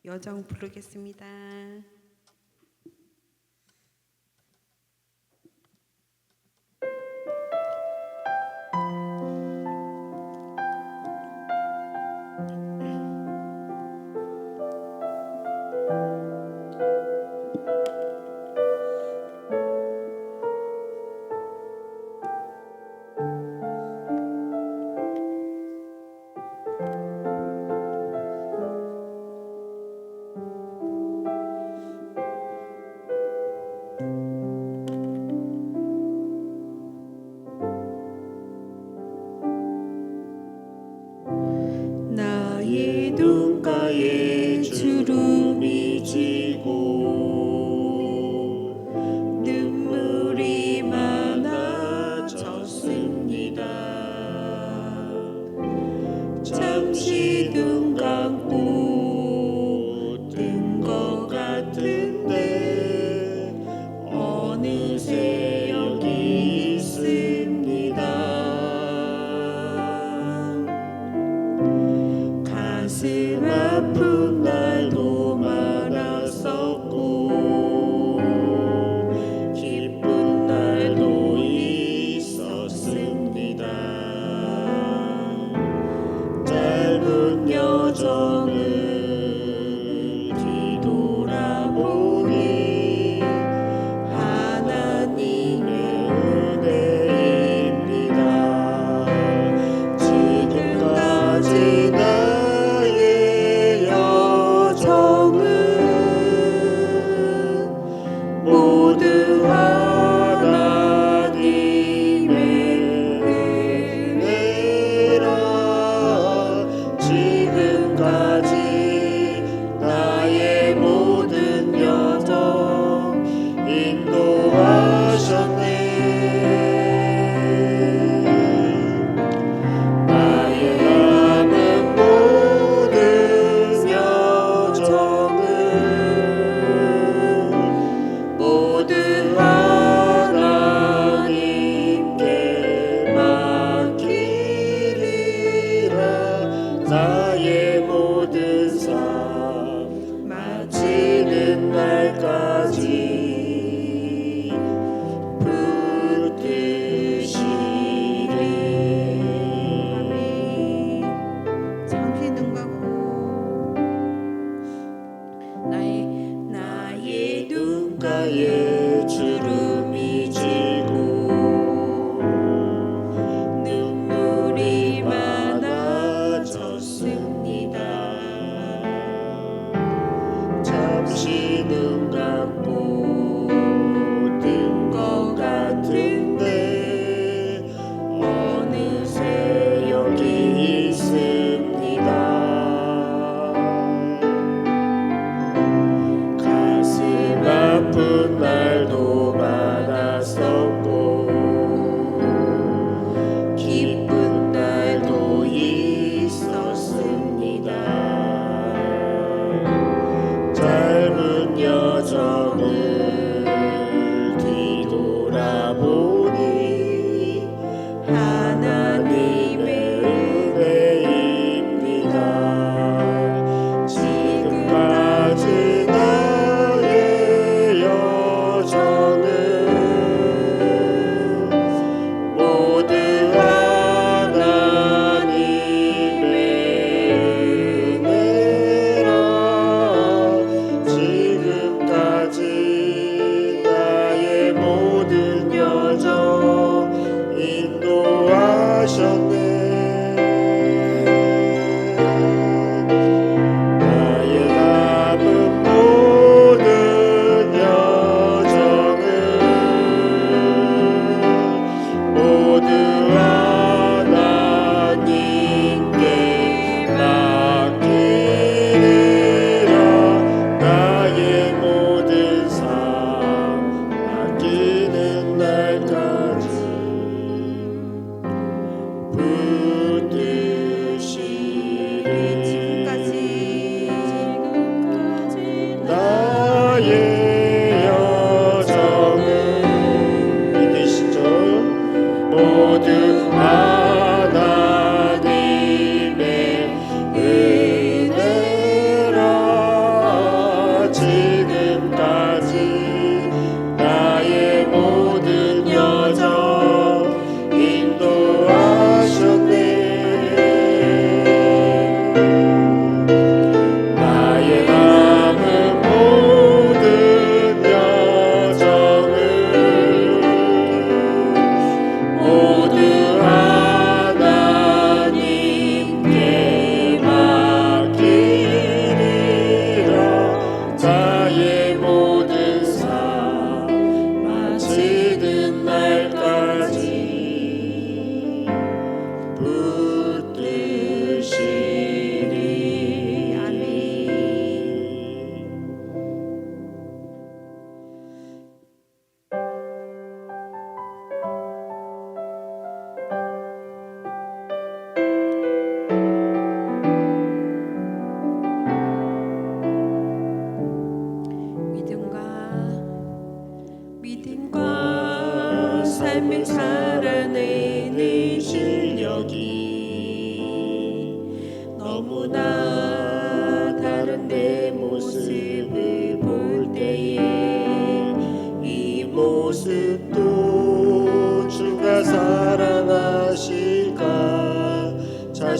여정 부르겠습니다. 나의 눈가에 주름이 지고 눈물이 많아졌습니다. 잠시 눈 감고 뜬 것 같은데 어느새 여기 있습니다. 가슴 아픈 날도 많았었고 기쁜 날도 있었습니다. 짧은 여정을 뒤돌아보니 하나님의 은혜입니다. 지금까지 나의 여정은 모두 하나님의 은혜라. 지금까지 나의 모든 여정 인도하셨네. 나의 남은 모든 여정은 모두 하나님께 맡기리라. 나의 모든 삶 마치는 날까지 붙드시리. 아멘. 잠시 눈 감고 나의 눈가에 주름이 지고 눈물이 많아졌습니다. 잠시 눈 감고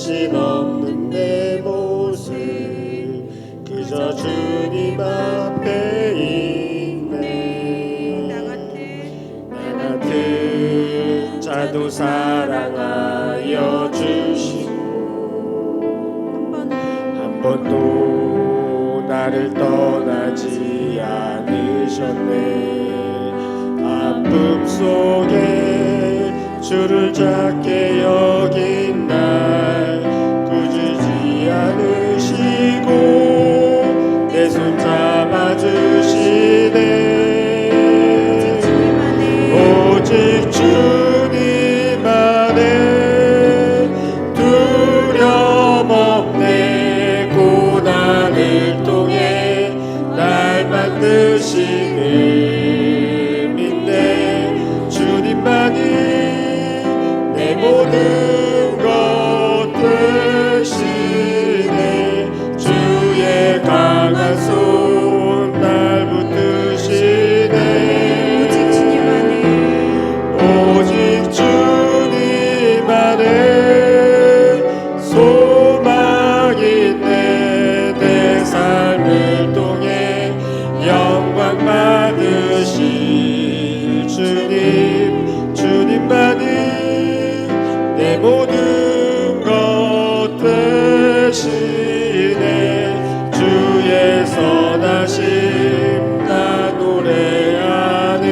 자신 없는 내 모습 그저 주님 앞에 있네. 나 같은 자도 사랑하여 주시고 한 번도 나를 떠나지 않으셨네. 아픔 속에 주를 작게 여긴 날 꾸짖지 않으시고 내 손 잡아주시네. 오직 주님 안에 두려움 없네. 고난을 통해 날 만드시는 믿네. 주님만이 내 모든 것 되시네. 주의 강한 손 날 붙드시네. 오직 주님 안에 소망이 있네. 내 삶을 통해 영광 받으실 주님. 주님만이 내 모든 것 되시네. 주의 선하심 나 노래하네.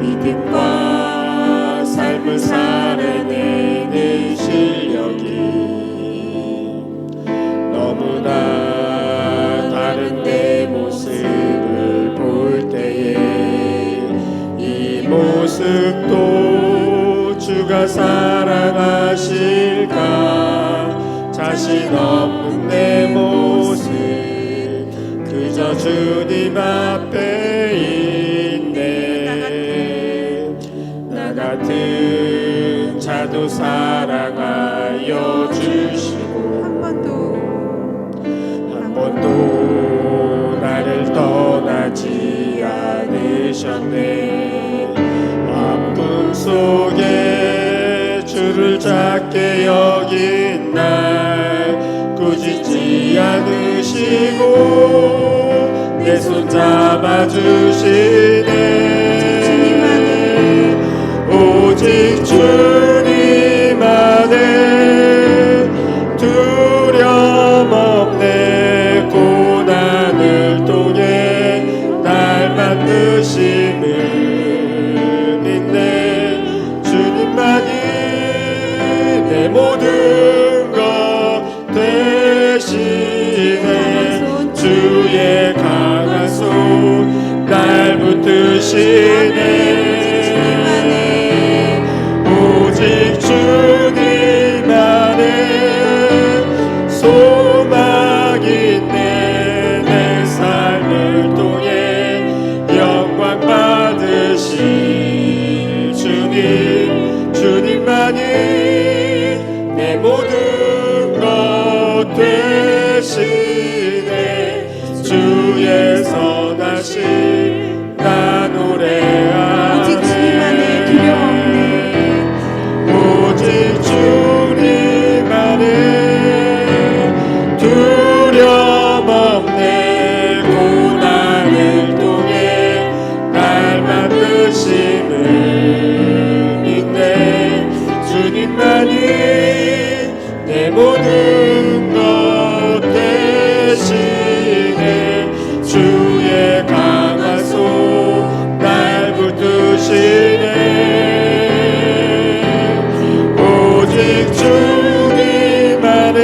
믿음과 삶을 살아내는 실력이 너무나 다른 내 모습을 볼 때에 이 모습도 주가 사랑하실까. 자신 없는 내 모습 그저 주님 앞에 있네. 나 같은 자도 사랑하여 주시고 한 번도 나를 떠나지 않으셨네. 아픔 속에 주를 작게 여긴 날 꾸짖지 않으시고 내 손 잡아주시네. 오직 주님 안에 두려움 없네. 고난을 통해 날 만드심을 믿네. 주님만이 내 모든 것 되시네. 주의 강한 손 날 붙드시네. 오직 주님 안에 소망이 있네. 내 삶을 통해 영광 받으실 주님. 주님만이 내 모든 것 되시네. 주의 선하심 나 노래하네. 오직 주님 안에 두려움 없네. 오직 주님 안에 두려움 없네. 고난을 통해 날 만드심을 믿네. 주님만이 내 모든 것 되시네. 주의 강한 손 날 붙드시네. 오직 주님 안에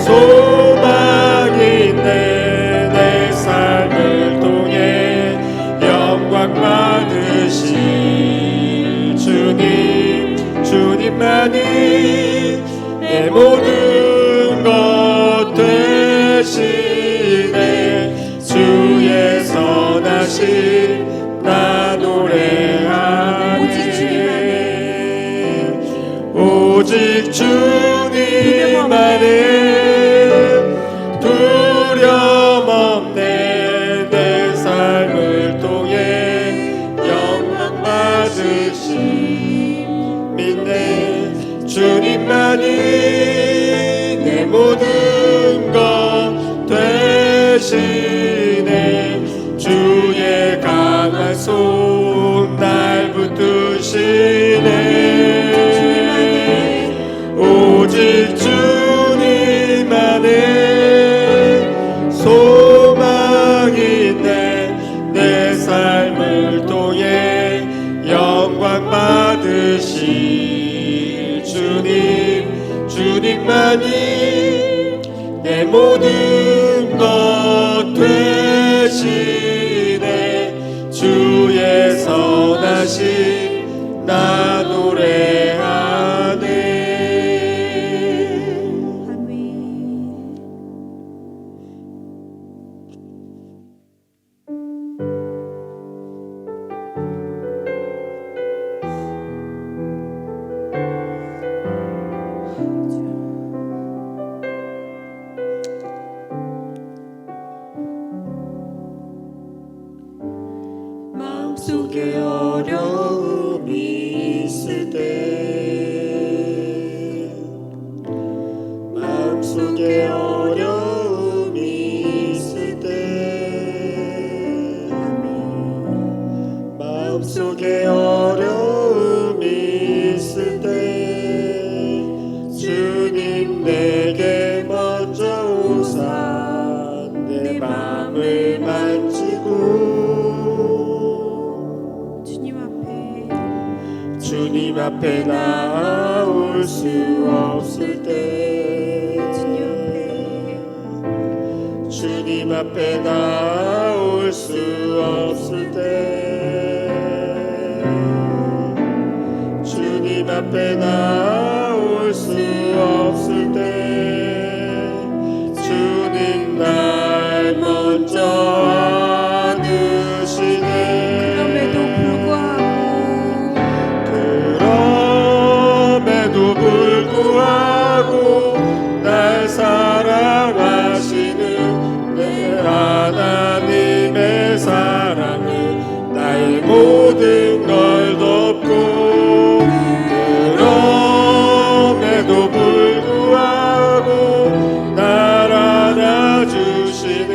소망이 있네. 내 삶을 통해 영광 받으실 주님. 주님만이 내 모든 것 되시네. 주의 선하심 나 노래하네. 오직 주님 안에 두려움 없네. 내 삶을 통해 영광 받으신 주님만이 내 모든 것 되시네. 주의 강한 손 날 붙드시네. 오직 주님만의 소망인데 내 삶을 통해 영광 받으실 주님, 주님만이 내 모든 것 되시네. 주의 선하심 나 노래하네. 마음속에 어려움이 있을 때, 마음속에 어려움이 있을 때, 마음속에 어려움이 있을 때 주님 내게 먼저 오사 내 마음을 만지고 주님 앞에 나올 수 없을 때, 주님 앞에 나올 수 없을 때, 주님 앞에 나올 수 없을 때 주님 날 먼저 안으시네. 불구하고 날 사랑하시는 내 하나님의 사랑은 나의 모든 걸 덮고, 그럼에도 불구하고 날 안아주시는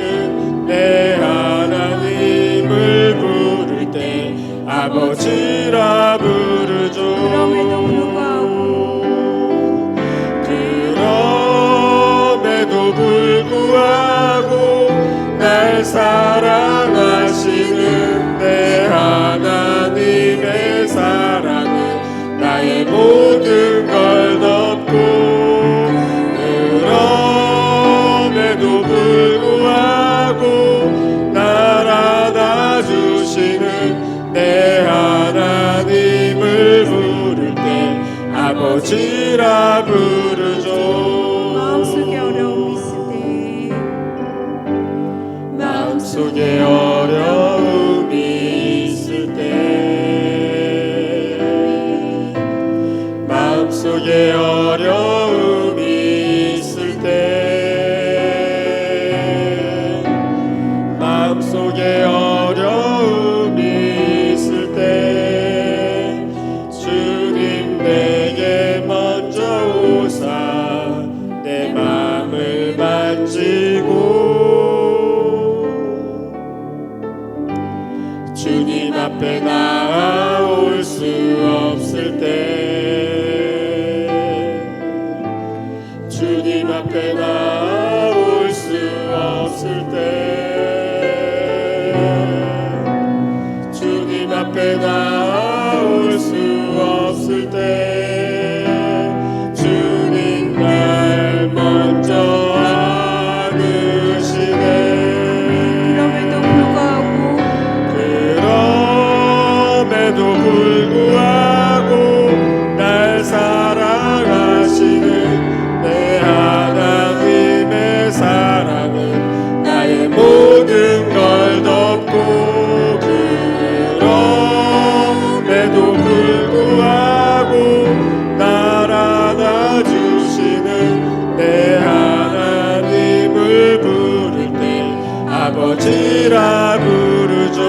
내 하나님을 부를 때 아버지라 부르죠. 불구하고 날 사랑하시는 내 하나님의 사랑은 나의 모든 걸 덮고, 그럼에도 불구하고 날 안아주시는 내 하나님을 부를 때 아버지라 부르죠. 마음속에 어려움이 있을 때, 마음속에 어려움이 있을 때, 마음속에 어려움이 있을 때 주님 내게 먼저 오사 내 마음을 만지고 주님 앞에 나올 수 없을 때, 주님 앞에 나올 수 없을 때, 주님 앞에 나올 수 없을 때 주님 날 먼저 안으시네. 불구하고 날 사랑하시는 내 하나님의 사랑은 나의 모든 걸 덮고, 그럼에도 불구하고 날 안아주시는 내 하나님을 부를 때 아버지라 부르죠.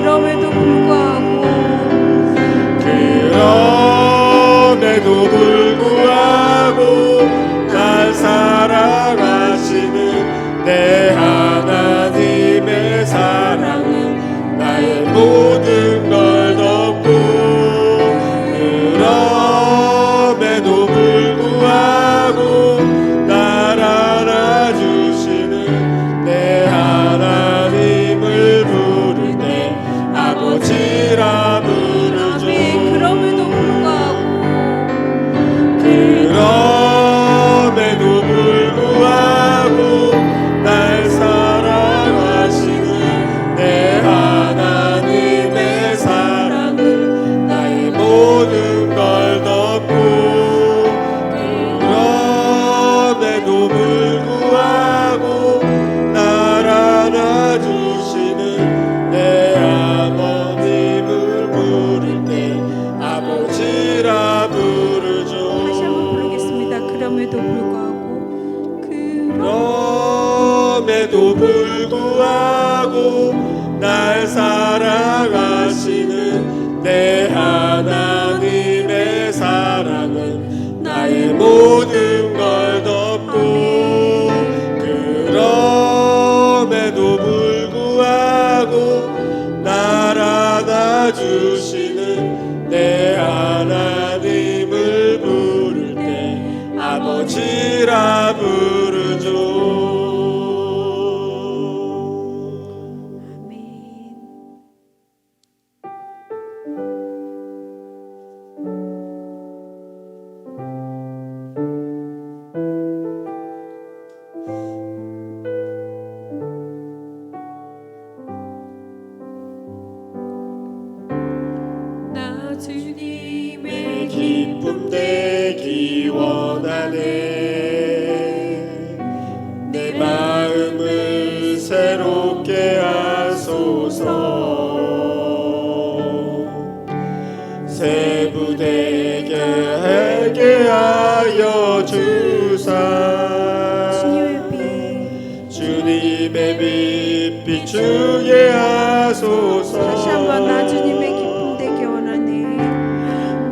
그럼에도 불구하고 그럼에도 불구하고 날 사랑하시는 내 하나님의 사랑은 나의 모든 걸 덮고 그럼에도 불구하고 날 안아주시는 내 하나님을 부를 때 아버지라 부르죠. 주님의 기쁨 되기 원하네. 내 마음을 새롭게 하소서. 새 부되게 하게 하여 주사. 주님의 빛 비추게 하소서. 다시 한번 나 주님의 기쁨 되기 원하네.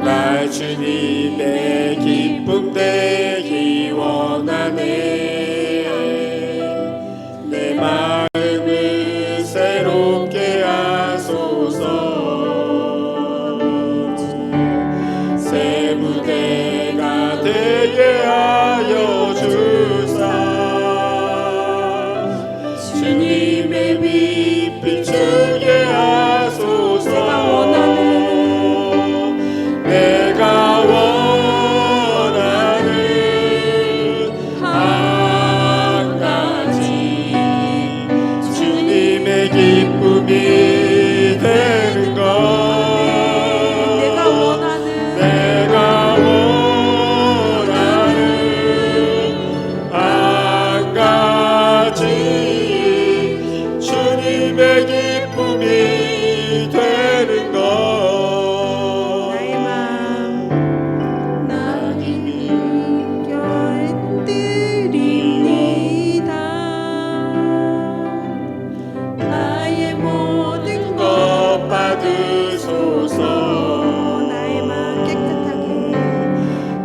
나 주님의 기쁨 되기 원하네. 내 마음을 새롭게 하소서. 새 무대가 되게 하여 주사. 주님의 빛 비추게 하소서. 내가 원하는 한 가지 주님의 기쁨이 되는 것. 내가 원하는 한 가지 주님의 기쁨이 되는 것.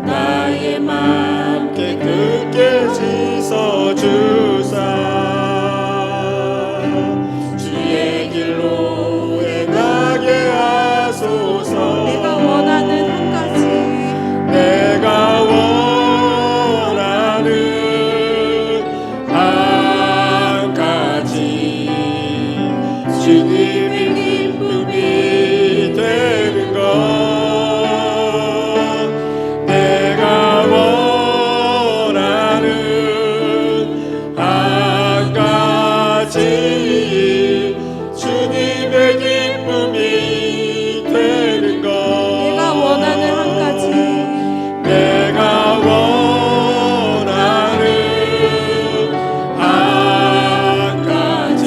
나의 맘 깨끗게 씻어주사. 주의 길로 행하게 하소서. 내가 원하는 한 가지. 내가 원하는 한 가지 주님의 기쁨이 되는 것. 내가 원하는 한 가지 주님의 기쁨이 되는 것. 내가 원하는 한 가지. 내가 원하는 한 가지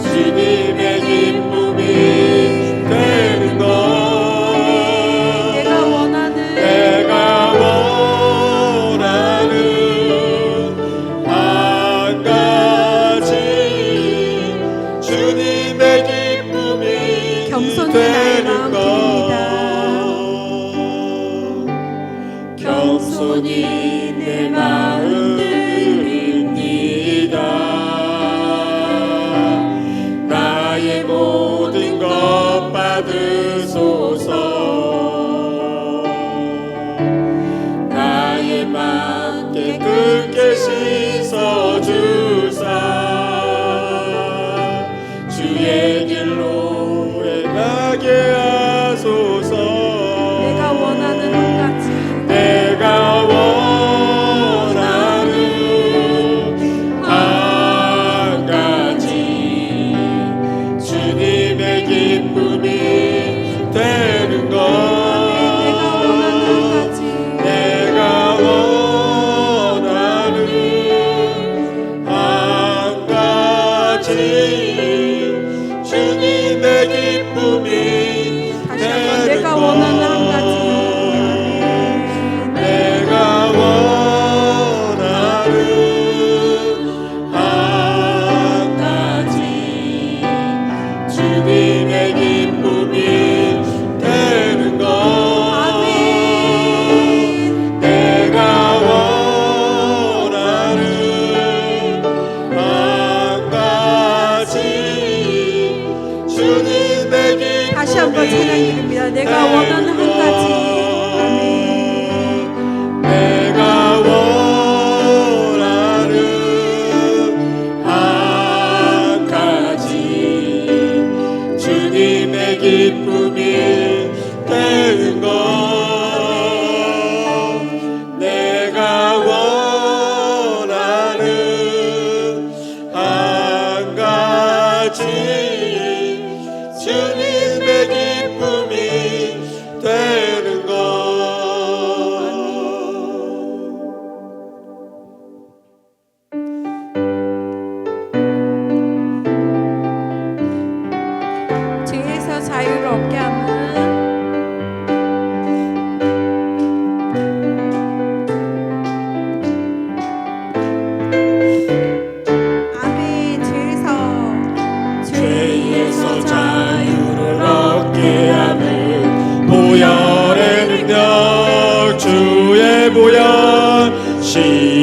주님의 기쁨이 되는 것. 내가 원하는 한 가지 주님의 기쁨이 겸손히 나의 되는 마음 것. 겸손히 내 마음 드립니다. 나의 모든 것 받으소서. 나의 맘 깨끗게 씻어주사. 주의 길로 행하게 하소서. 내가 원하는 한 가지. 내가 원하는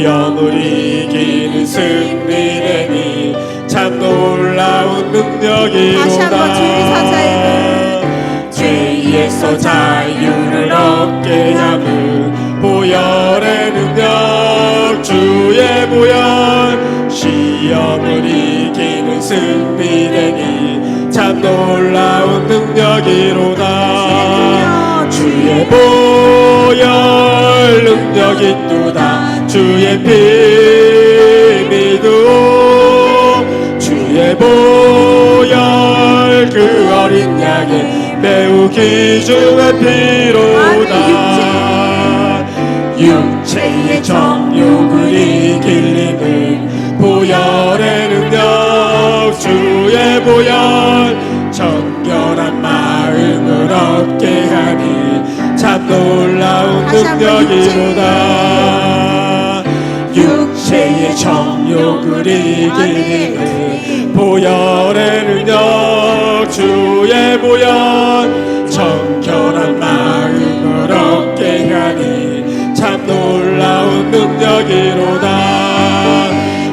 시험을 이기는 승리되니 참 놀라운 다시 한번 주의사 능력이로다. 죄에서 자유를 얻게 하는 보혈의 능력, 주의 보혈. 시험을 이기는 승리되니 참 놀라운 능력이로다. 주의 보혈 능력이 있도다. 주의 피 믿음, 주의 보혈 그 어린 양의 매우 귀중한 피로다. 육체의 정욕을 이길 힘은 보혈의 능력, 주의 보혈. 정결한 마음을 얻게 하니 참 놀라운 능력이로다. 육체의 정욕을 이길 힘은 보혈의 능력, 주의 보혈. 정결한 마음을 얻게 하니 참 놀라운 능력이로다.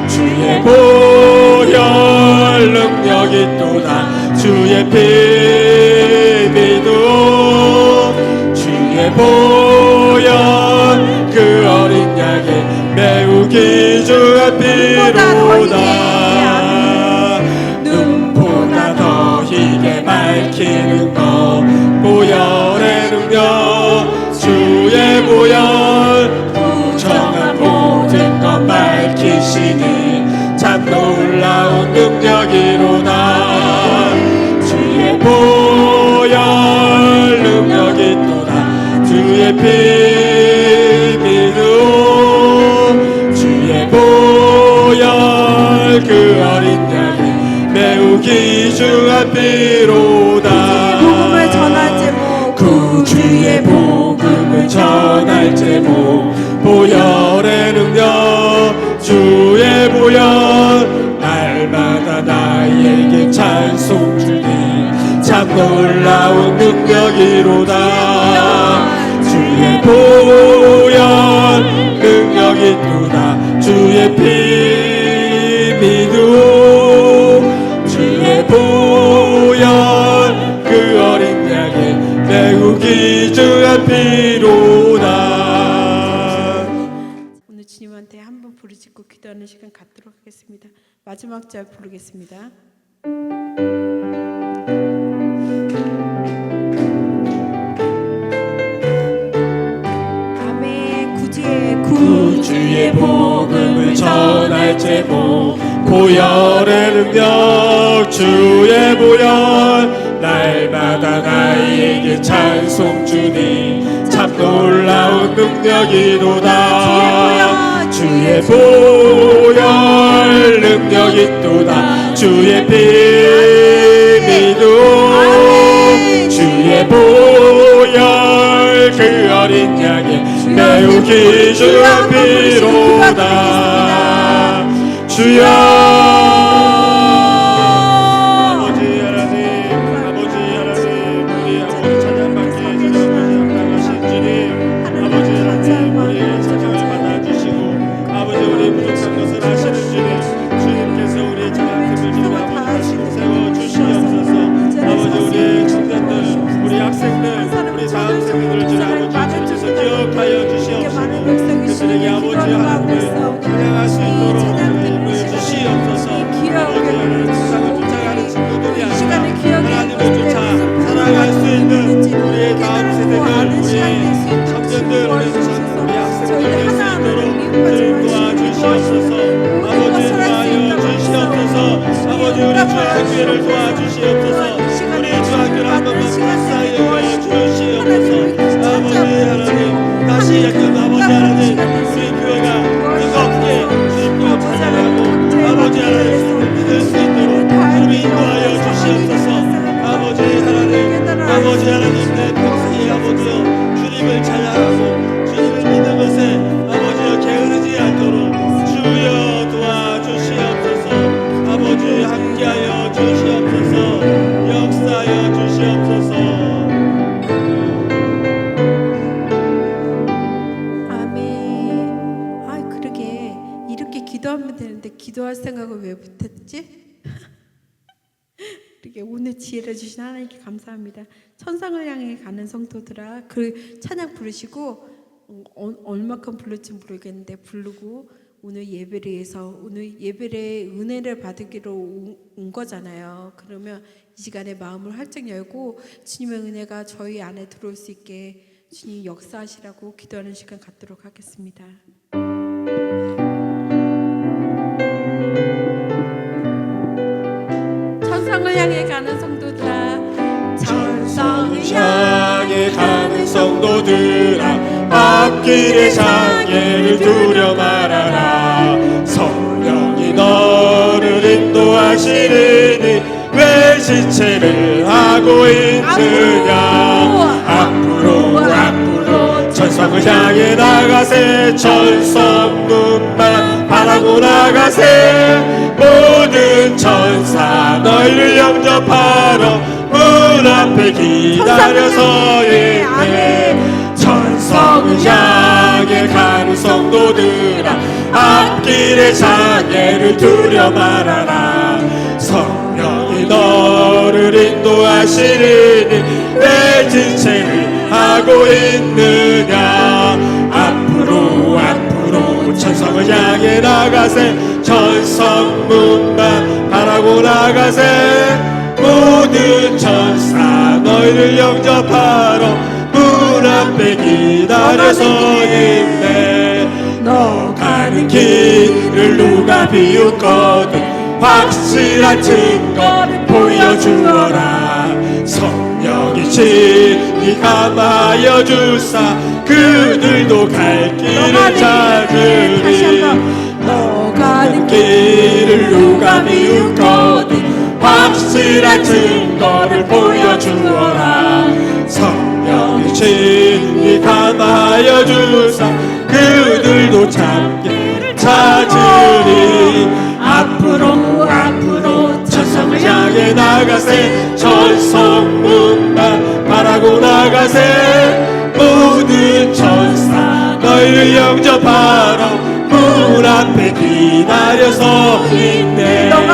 주의 보혈 능력이 있도다. 주의 피 믿음, 주의 보혈 그 어린 양의 매우 귀중한 피로다. 눈보다 더 희게 밝히는 것, 보혈의 능력, 주의 보혈. 부정한 모든 것 밝히시니 참 놀라운 능력이로다. 주의 보혈 능력이 있도다. 주의 피 믿음, 주의 보혈 그 어린 양의 매우 귀중한 피로다. 복음을 전할 제목, 구주의 복음을 전할 제목, 보혈의 능력, 주의 보혈. 날마다 나에게 찬송 주니 참 놀라운 능력이로다. 주의 보혈 능력이 있도다. 주의 피 믿음, 주의 보혈 그 어린 양의 매우 귀중한 피로다. 오늘 주님한테 한번 부르짖고 기도하는 시간 갖도록 하겠습니다. 마지막 절 부르겠습니다. 아멘. 구주의 복음을 전할 제목, 보혈의 능력, 주의 보혈. 날마다 나에게 찬송 주니 참 놀라운 능력이로다. 주의 보혈 능력이 있도다. 주의 피 믿음, 주의 보혈 그 어린 양의 매우 귀중한 피로다. 주여 아버지 하나님, 아버지 하나님, 우리 아버지 찬양받게 해주는 합당하신 주님, 아버지 하나님 우리의 찬양을 받아주시고 아버지 우리 부족한 것을 아시는 주님, 주님께서 우리의 찬양 드리는 아버지 세워주시옵소서. 아버지 우리의 청년들, 우리 학생들, 우리 다음 세대들 주님 아버지 주님께서 기억하여 주시옵소서. 그들에게 아버지 하나님을 찬양할 수 있도록 힘을 주시옵소서. 아버지 하나님 세상을 쫓아가는 친구들이 아니라 하나님을 쫓아 살아갈 수 있는 우리의 다음 세대들, 우리 청년들, 우리 학생들 될 수 있도록 도와주시옵소서. 아버지 도와여 주시옵소서. 아버지 우리 주학교를 도와주시옵소서. 우리 주학교를 한 번만 불사여 주시옵소서. 아버지 하나님 다시 약간 아버지 하나님 우리 교회가 뜨겁게 기도할 생각을 왜 못했지? 이렇게 오늘 지혜를 주신 하나님께 감사합니다. 천상을 향해 가는 성도들아, 그 찬양 부르시고 얼마큼 부를지 모르겠는데 부르고 오늘 예배를 위해서 오늘 예배의 은혜를 받으기로 온 거잖아요. 그러면 이 시간에 마음을 활짝 열고 주님의 은혜가 저희 안에 들어올 수 있게 주님 역사하시라고 기도하는 시간 갖도록 하겠습니다. 천상을 향해 가는 성도들아, 천상을 향해 가는 성도들아, 앞길의 장애를 두려 말아라. 성령이 너를 인도하시리니 왜 지체를 하고 있느냐. 앞으로 천성을 향해 나가세. 천성문만 바라고 나가세. 모든 천사 너희를 영접하러 문 앞에 기다려 서 있네. 천성을 향해 가는 성도들아, 앞길의 장애를 두려 말아라. 성령이 너를 인도하시리니 왜 지체를 하고 있느냐. 앞으로 천성을 향해 나가세. 천성문만 바라고 나가세. 모든 천사 너희를 영접하러 문 앞에 기다려 서 있네. 너 가는 길을 누가 비웃거든 확실한 증거를 보여주어라. 성령이 친히 감하여 주사 그들도 갈 길을 찾으리. 너 가는 길을 누가 비웃거든 확실한 증거를 보여주어라. 성령이 친히 감하여 주사 그들도 참기를 찾으리. 앞으로 천성을 향해 나가세. 천성문만 바라고 나가세. 모든 천사 너희를 영접하러 문 앞에 기다려 서 있네. 너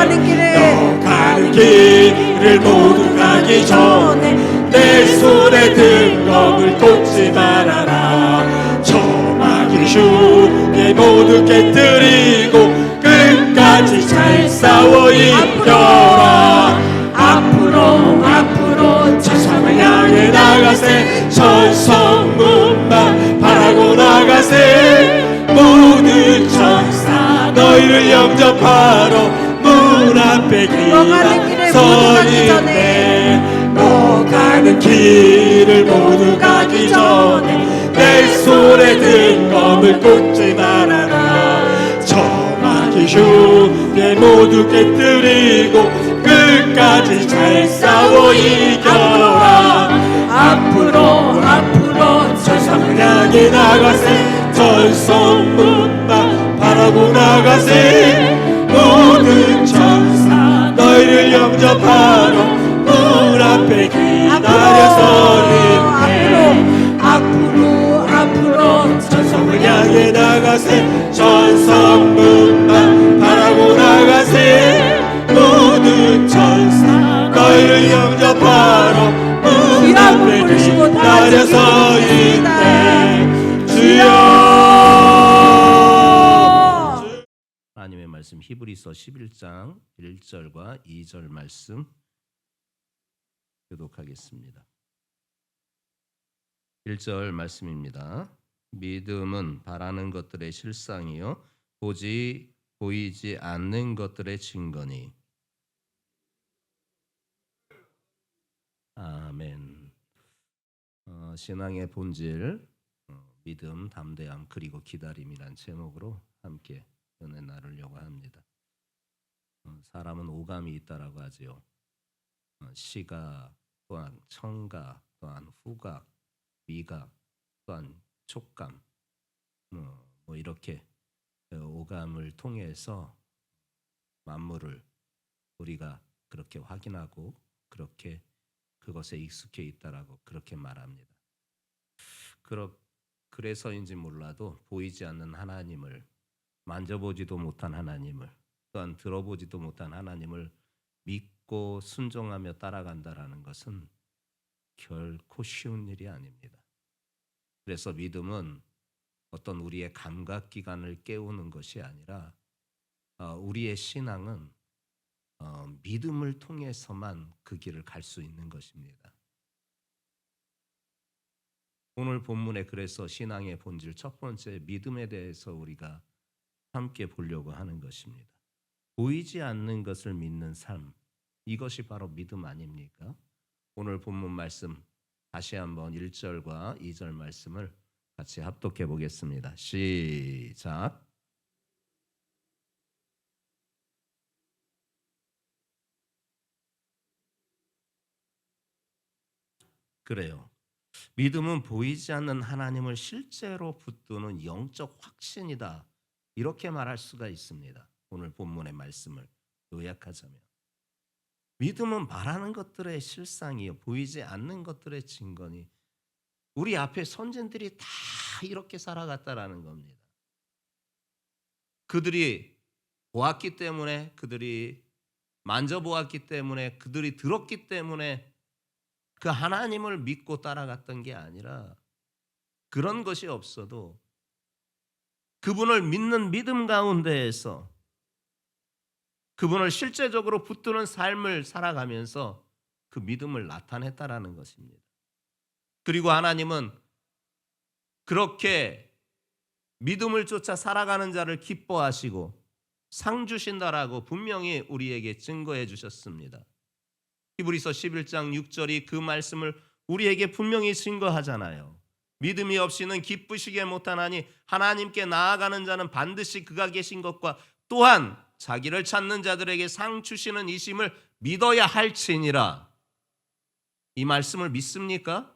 가는 길을 모두 가기 전에 내 손에 든 검을 꽂지 말아라. 저마귀 흉에 모두 깨뜨리고 끝까지 잘 싸워 이겨라. 앞으로 천성을 향해 나가세. 천성문만 바라고 나가세. 모든 천사 너희를 영접하러 문 앞에 기다려 서 있네. 너 가는 길을 모두 가기 전에 내 손에 든 검을 꽂지 말아라. 저마귀 흉에 모두 깨뜨리고 끝까지 잘 싸워 이겨라. 앞으로 천성을 향해 나가세. 천성문만 바라고 나가세. 모든 천사 너희를 영접하러 문 앞에 기다려 서 있네. 앞으로 천성을 향해 나가세. 천성문만 바라고 나가세. 모든 천사 너희를 영접하러 문 앞에 기다려 서 있네. 주여. 하나님의 말씀 히브리서 11장 1절과 2절 말씀 교독하겠습니다. 1절 말씀입니다. 믿음은 바라는 것들의 실상이요 보이지 않는 것들의 증거니. 아멘. 신앙의 본질, 믿음, 담대함, 그리고 기다림이란 제목으로 함께 은혜 나누려고 합니다. 사람은 오감이 있다라고 하지요. 시각, 또한 청각, 또한 후각, 미각, 또한 촉감, 뭐 이렇게 오감을 통해서 만물을 우리가 그렇게 확인하고 그렇게 그것에 익숙해 있다라고 그렇게 말합니다. 그래서인지 몰라도 보이지 않는 하나님을, 만져보지도 못한 하나님을, 또한 들어보지도 못한 하나님을 믿고 순종하며 따라간다라는 것은 결코 쉬운 일이 아닙니다. 그래서 믿음은 어떤 우리의 감각기관을 깨우는 것이 아니라 우리의 신앙은 믿음을 통해서만 그 길을 갈 수 있는 것입니다. 오늘 본문에 그래서 신앙의 본질 첫 번째 믿음에 대해서 우리가 함께 보려고 하는 것입니다. 보이지 않는 것을 믿는 삶, 이것이 바로 믿음 아닙니까? 오늘 본문 말씀 다시 한번 1절과 2절 말씀을 같이 합독해 보겠습니다. 시작. 그래요. 믿음은 보이지 않는 하나님을 실제로 붙드는 영적 확신이다. 이렇게 말할 수가 있습니다. 오늘 본문의 말씀을 요약하자면 믿음은 말하는 것들의 실상이요, 보이지 않는 것들의 증거니 우리 앞에 선진들이 다 이렇게 살아갔다라는 겁니다. 그들이 보았기 때문에, 그들이 만져보았기 때문에, 그들이 들었기 때문에 그 하나님을 믿고 따라갔던 게 아니라 그런 것이 없어도 그분을 믿는 믿음 가운데에서 그분을 실제적으로 붙드는 삶을 살아가면서 그 믿음을 나타냈다라는 것입니다. 그리고 하나님은 그렇게 믿음을 쫓아 살아가는 자를 기뻐하시고 상 주신다라고 분명히 우리에게 증거해 주셨습니다. 히브리서 11장 6절이 그 말씀을 우리에게 분명히 증거하잖아요. 믿음이 없이는 기쁘시게 못하나니 하나님께 나아가는 자는 반드시 그가 계신 것과 또한 자기를 찾는 자들에게 상 주시는 이심을 믿어야 할지니라. 이 말씀을 믿습니까?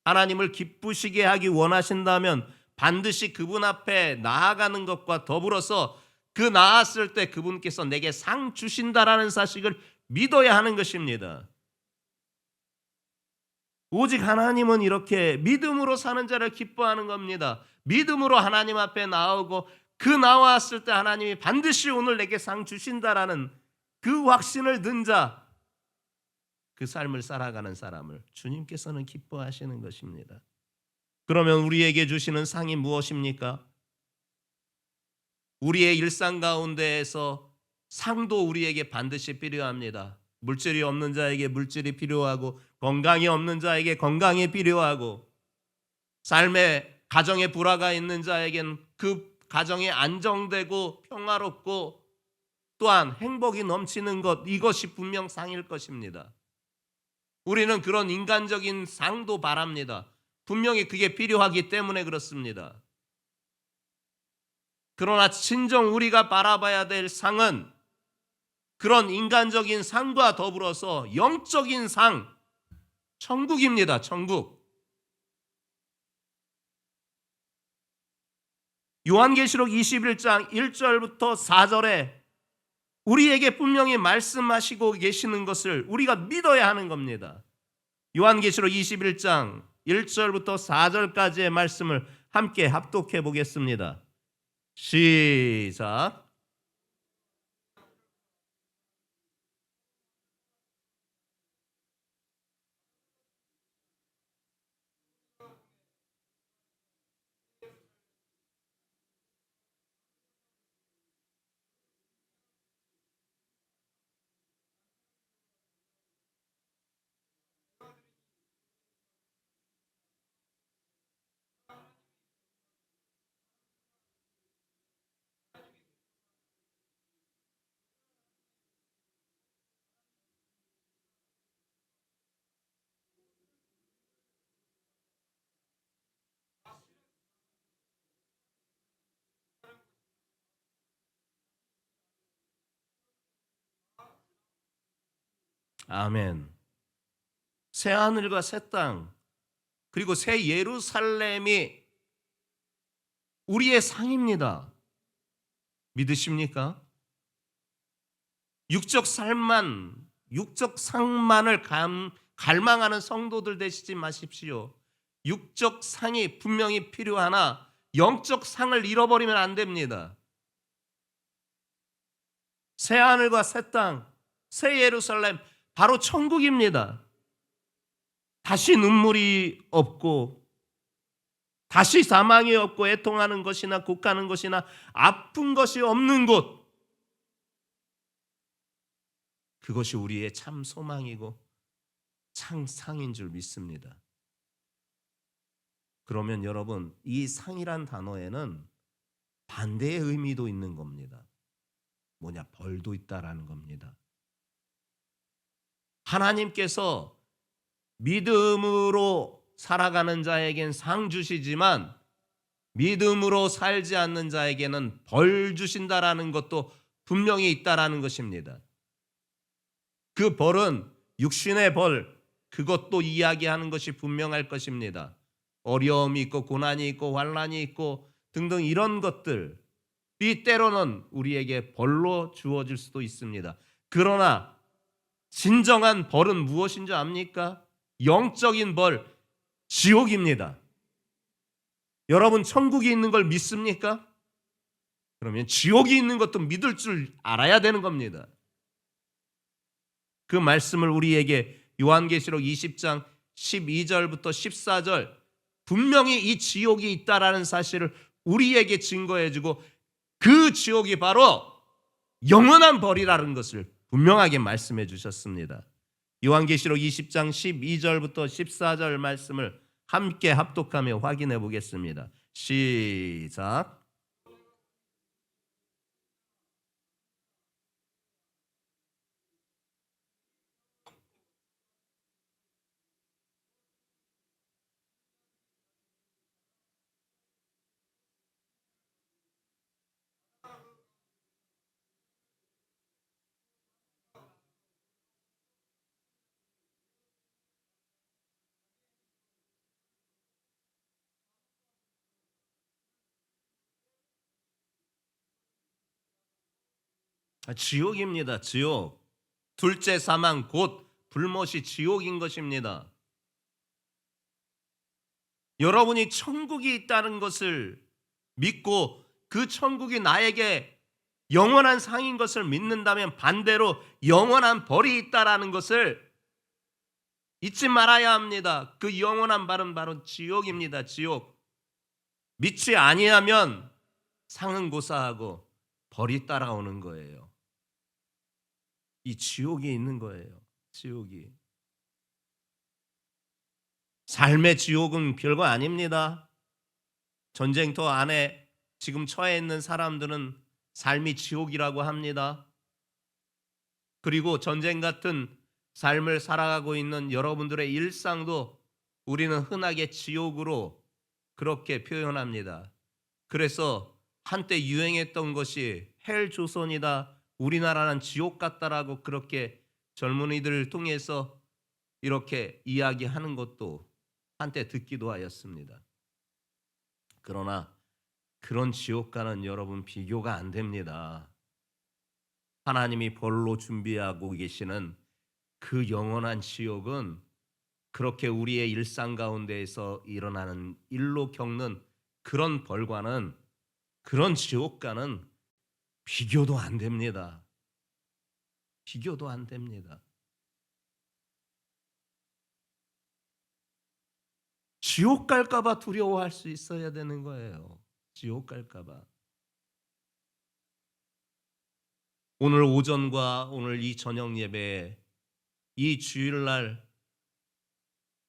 하나님을 기쁘시게 하기 원하신다면 반드시 그분 앞에 나아가는 것과 더불어서 그 나았을 때 그분께서 내게 상 주신다라는 사실을 믿어야 하는 것입니다. 오직 하나님은 이렇게 믿음으로 사는 자를 기뻐하는 겁니다. 믿음으로 하나님 앞에 나오고 그 나왔을 때 하나님이 반드시 오늘 내게 상 주신다라는 그 확신을 든 자, 그 삶을 살아가는 사람을 주님께서는 기뻐하시는 것입니다. 그러면 우리에게 주시는 상이 무엇입니까? 우리의 일상 가운데에서 상도 우리에게 반드시 필요합니다. 물질이 없는 자에게 물질이 필요하고 건강이 없는 자에게 건강이 필요하고 삶에 가정에 불화가 있는 자에겐 그 가정이 안정되고 평화롭고 또한 행복이 넘치는 것, 이것이 분명 상일 것입니다. 우리는 그런 인간적인 상도 바랍니다. 분명히 그게 필요하기 때문에 그렇습니다. 그러나 진정 우리가 바라봐야 될 상은 그런 인간적인 상과 더불어서 영적인 상, 천국입니다. 천국. 요한계시록 21장 1절부터 4절에 우리에게 분명히 말씀하시고 계시는 것을 우리가 믿어야 하는 겁니다. 요한계시록 21장 1절부터 4절까지의 말씀을 함께 합독해 보겠습니다. 시작. 아멘. 새 하늘과 새 땅, 그리고 새 예루살렘이 우리의 상입니다. 믿으십니까? 육적 상만을 갈망하는 성도들 되시지 마십시오. 육적 상이 분명히 필요하나 영적 상을 잃어버리면 안 됩니다. 새 하늘과 새 땅, 새 예루살렘, 바로 천국입니다. 다시 눈물이 없고, 다시 사망이 없고, 애통하는 것이나 곡하는 것이나 아픈 것이 없는 곳, 그것이 우리의 참 소망이고 참 상인 줄 믿습니다. 그러면 여러분, 이 상이란 단어에는 반대의 의미도 있는 겁니다. 뭐냐? 벌도 있다라는 겁니다. 하나님께서 믿음으로 살아가는 자에겐 상 주시지만 믿음으로 살지 않는 자에게는 벌 주신다라는 것도 분명히 있다라는 것입니다. 그 벌은 육신의 벌, 그것도 이야기하는 것이 분명할 것입니다. 어려움이 있고 고난이 있고 환난이 있고 등등 이런 것들이 때로는 우리에게 벌로 주어질 수도 있습니다. 그러나 진정한 벌은 무엇인 줄 압니까? 영적인 벌, 지옥입니다. 여러분, 천국이 있는 걸 믿습니까? 그러면 지옥이 있는 것도 믿을 줄 알아야 되는 겁니다. 그 말씀을 우리에게 요한계시록 20장 12절부터 14절 분명히 이 지옥이 있다라는 사실을 우리에게 증거해주고 그 지옥이 바로 영원한 벌이라는 것을 분명하게 말씀해 주셨습니다. 요한계시록 20장 12절부터 14절 말씀을 함께 합독하며 확인해 보겠습니다. 시작. 지옥입니다. 지옥. 둘째 사망 곧 불못이 지옥인 것입니다. 여러분이 천국이 있다는 것을 믿고 그 천국이 나에게 영원한 상인 것을 믿는다면 반대로 영원한 벌이 있다라는 것을 잊지 말아야 합니다. 그 영원한 벌은 바로 지옥입니다. 지옥. 믿지 아니하면 상은 고사하고 벌이 따라오는 거예요. 이 지옥이 있는 거예요. 지옥이. 삶의 지옥은 별거 아닙니다. 전쟁터 안에 지금 처해 있는 사람들은 삶이 지옥이라고 합니다. 그리고 전쟁 같은 삶을 살아가고 있는 여러분들의 일상도 우리는 흔하게 지옥으로 그렇게 표현합니다. 그래서 한때 유행했던 것이 헬 조선이다, 우리나라는 지옥 같다라고 그렇게 젊은이들을 통해서 이렇게 이야기하는 것도 한때 듣기도 하였습니다. 그러나 그런 지옥과는 여러분 비교가 안 됩니다. 하나님이 벌로 준비하고 계시는 그 영원한 지옥은 그렇게 우리의 일상 가운데에서 일어나는 일로 겪는 그런 벌과는, 그런 지옥과는 비교도 안 됩니다. 비교도 안 됩니다. 지옥 갈까 봐 두려워할 수 있어야 되는 거예요. 지옥 갈까 봐. 오늘 오전과 오늘 이 저녁 예배에 이 주일날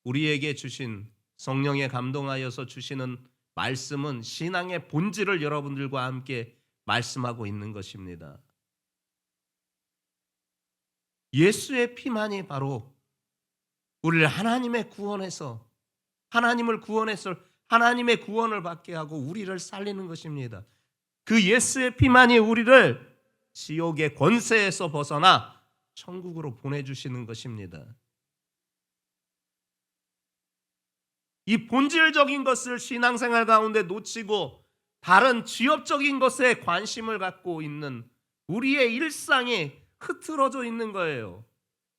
우리에게 주신, 성령에 감동하여서 주시는 말씀은 신앙의 본질을 여러분들과 함께 말씀하고 있는 것입니다. 예수의 피만이 바로 우리를 하나님의 구원에서, 하나님을 구원해서 하나님의 구원을 받게 하고 우리를 살리는 것입니다. 그 예수의 피만이 우리를 지옥의 권세에서 벗어나 천국으로 보내주시는 것입니다. 이 본질적인 것을 신앙생활 가운데 놓치고 다른 지엽적인 것에 관심을 갖고 있는 우리의 일상이 흐트러져 있는 거예요.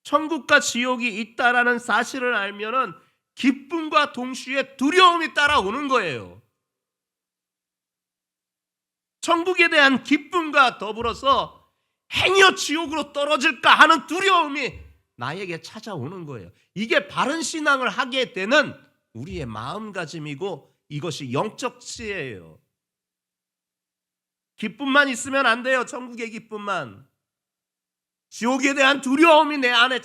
천국과 지옥이 있다라는 사실을 알면은 기쁨과 동시에 두려움이 따라오는 거예요. 천국에 대한 기쁨과 더불어서 행여 지옥으로 떨어질까 하는 두려움이 나에게 찾아오는 거예요. 이게 바른 신앙을 하게 되는 우리의 마음가짐이고 이것이 영적 지혜예요. 기쁨만 있으면 안 돼요. 천국의 기쁨만. 지옥에 대한 두려움이 내 안에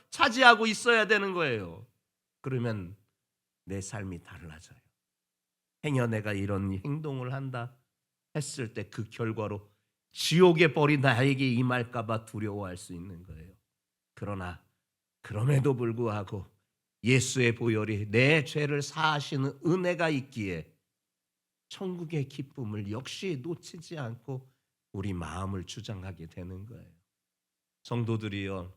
차지하고 있어야 되는 거예요. 그러면 내 삶이 달라져요. 행여 내가 이런 행동을 한다 했을 때 그 결과로 지옥의 벌이 나에게 임할까 봐 두려워할 수 있는 거예요. 그러나 그럼에도 불구하고 예수의 보혈이 내 죄를 사하시는 은혜가 있기에 천국의 기쁨을 역시 놓치지 않고 우리 마음을 주장하게 되는 거예요. 성도들이여,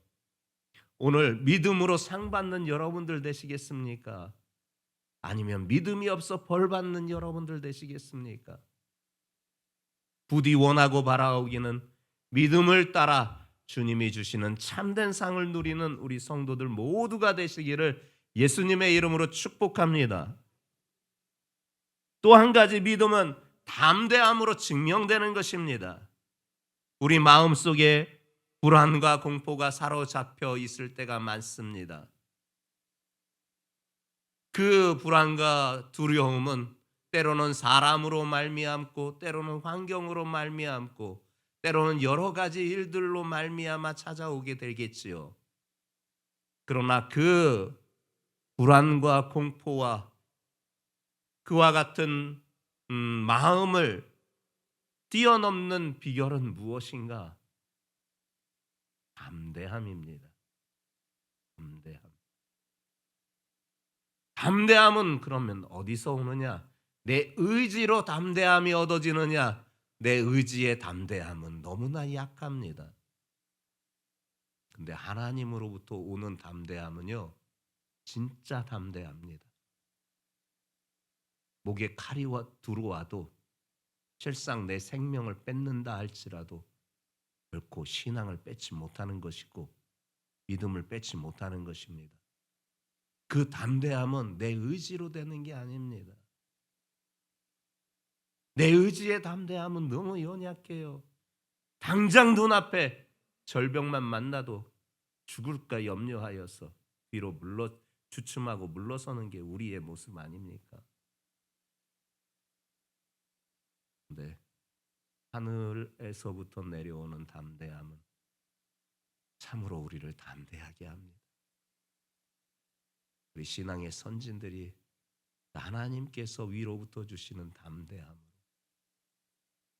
오늘 믿음으로 상 받는 여러분들 되시겠습니까? 아니면 믿음이 없어 벌 받는 여러분들 되시겠습니까? 부디 원하고 바라오기는 믿음을 따라 주님이 주시는 참된 상을 누리는 우리 성도들 모두가 되시기를 예수님의 이름으로 축복합니다. 또 한 가지 믿음은 담대함으로 증명되는 것입니다. 우리 마음속에 불안과 공포가 사로잡혀 있을 때가 많습니다. 그 불안과 두려움은 때로는 사람으로 말미암고 때로는 환경으로 말미암고 때로는 여러 가지 일들로 말미암아 찾아오게 되겠지요. 그러나 그 불안과 공포와 그와 같은 마음을 뛰어넘는 비결은 무엇인가? 담대함입니다. 담대함은 그러면 어디서 오느냐? 내 의지로 담대함이 얻어지느냐? 내 의지의 담대함은 너무나 약합니다. 근데 하나님으로부터 오는 담대함은요, 진짜 담대합니다. 목에 칼이 들어와도 실상 내 생명을 뺏는다 할지라도 결코 신앙을 뺏지 못하는 것이고 믿음을 뺏지 못하는 것입니다. 그 담대함은 내 의지로 되는 게 아닙니다. 내 의지의 담대함은 너무 연약해요. 당장 눈앞에 절병만 만나도 죽을까 염려하여서 뒤로 주춤하고 물러서는 게 우리의 모습 아닙니까? 네, 하늘에서부터 내려오는 담대함은 참으로 우리를 담대하게 합니다. 우리 신앙의 선진들이 하나님께서 위로부터 주시는 담대함으로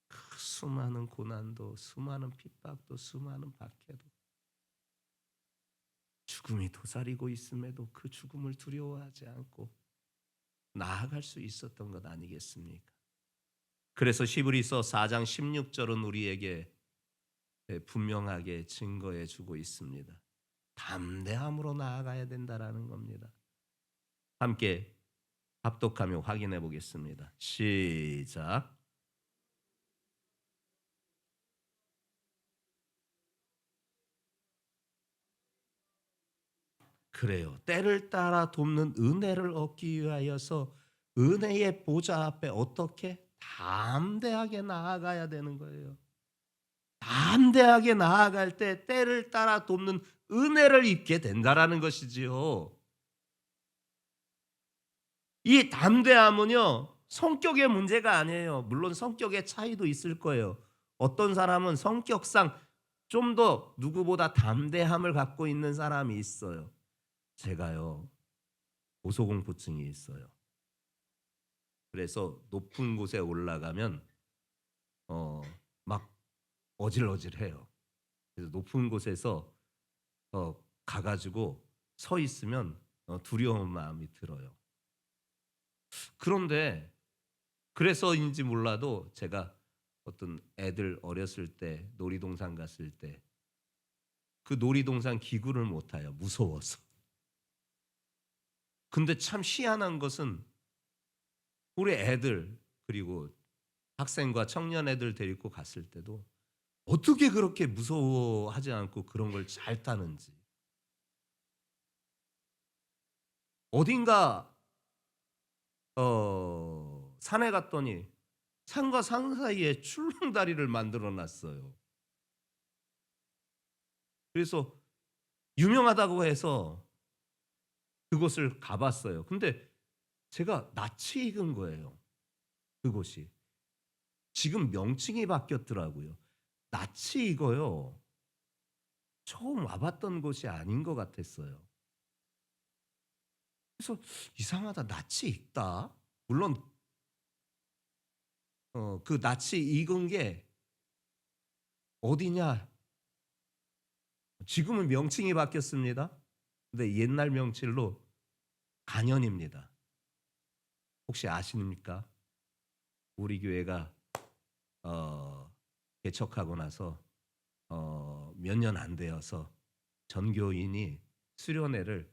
그 수많은 고난도, 수많은 핍박도, 수많은 박해도, 죽음이 도사리고 있음에도 그 죽음을 두려워하지 않고 나아갈 수 있었던 것 아니겠습니까? 그래서 히브리서 4장 16절은 우리에게 분명하게 증거해 주고 있습니다. 담대함으로 나아가야 된다라는 겁니다. 함께 합독하며 확인해 보겠습니다. 시작. 그래요. 때를 따라 돕는 은혜를 얻기 위하여서 은혜의 보좌 앞에 어떻게 담대하게 나아가야 되는 거예요. 담대하게 나아갈 때 때를 따라 돕는 은혜를 입게 된다라는 것이지요. 이 담대함은요, 성격의 문제가 아니에요. 물론 성격의 차이도 있을 거예요. 어떤 사람은 성격상 좀 더 누구보다 담대함을 갖고 있는 사람이 있어요. 제가요, 고소공포증이 있어요. 그래서 높은 곳에 올라가면 막 어질어질해요. 그래서 높은 곳에서 가가지고 서 있으면 두려운 마음이 들어요. 그런데 그래서인지 몰라도 제가 어떤 애들 어렸을 때 놀이동산 갔을 때 그 놀이동산 기구를 못 타요. 무서워서. 근데 참 희한한 것은 우리 애들 그리고 학생과 청년 애들 데리고 갔을 때도 어떻게 그렇게 무서워하지 않고 그런 걸 잘 타는지. 어딘가 산에 갔더니 산과 산 사이에 출렁다리를 만들어 놨어요. 그래서 유명하다고 해서 그곳을 가봤어요. 근데 제가 낯이 익은 거예요. 그곳이. 지금 명칭이 바뀌었더라고요. 낯이 익어요. 처음 와봤던 곳이 아닌 것 같았어요. 그래서 이상하다. 낯이 익다. 물론 그 낯이 익은 게 어디냐? 지금은 명칭이 바뀌었습니다. 근데 옛날 명칭로 간현입니다. 혹시 아십니까? 우리 교회가 개척하고 나서 몇 년 안 되어서 전교인이 수련회를